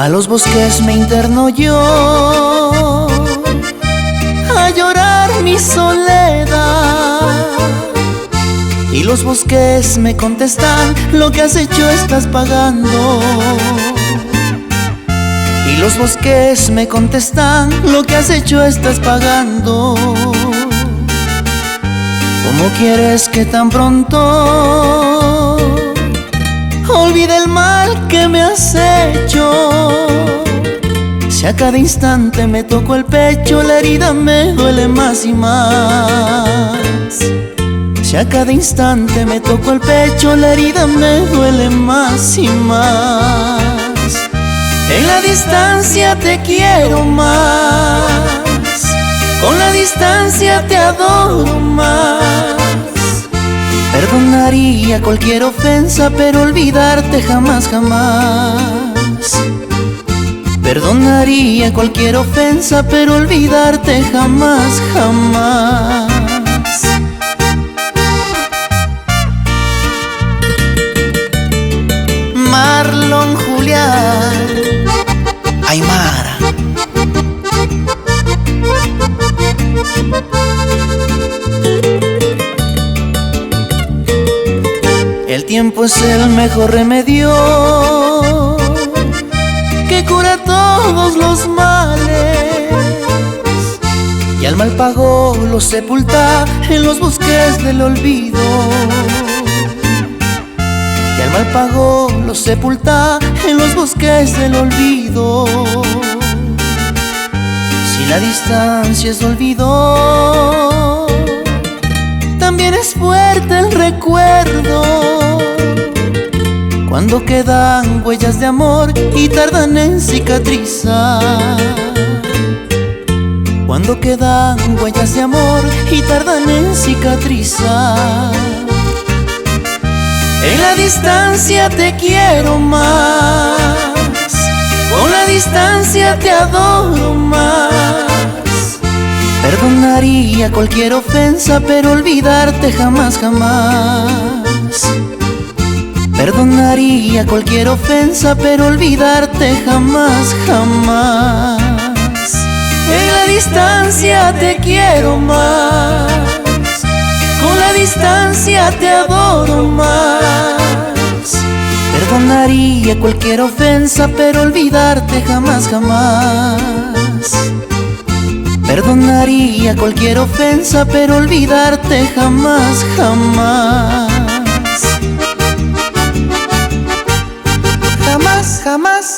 A los bosques me interno yo, a llorar mi soledad. Y los bosques me contestan: lo que has hecho estás pagando. Y los bosques me contestan: lo que has hecho estás pagando. ¿Cómo quieres que tan pronto olvide el mal que me has hecho? Si a cada instante me toco el pecho, la herida me duele más y más. Si a cada instante me toco el pecho, la herida me duele más y más. En la distancia te quiero más, con la distancia te adoro más. Perdonaría cualquier ofensa, pero olvidarte jamás, jamás. Perdonaría cualquier ofensa, pero olvidarte jamás, jamás. Marlon, Julián, Aymara. El tiempo es el mejor remedio que cura todos los males, y al mal pago lo sepulta en los bosques del olvido. Y al mal pago lo sepulta en los bosques del olvido. Si la distancia es olvido, también es fuerte el recuerdo. Cuando quedan huellas de amor y tardan en cicatrizar. Cuando quedan huellas de amor y tardan en cicatrizar. En la distancia te quiero más, con la distancia te adoro más. Perdonaría cualquier ofensa, pero olvidarte jamás, jamás. Perdonaría cualquier ofensa, pero olvidarte jamás, jamás. En la distancia te quiero más, con la distancia te adoro más. Perdonaría cualquier ofensa, pero olvidarte jamás, jamás. Perdonaría cualquier ofensa, pero olvidarte jamás, jamás. Jamás, jamás.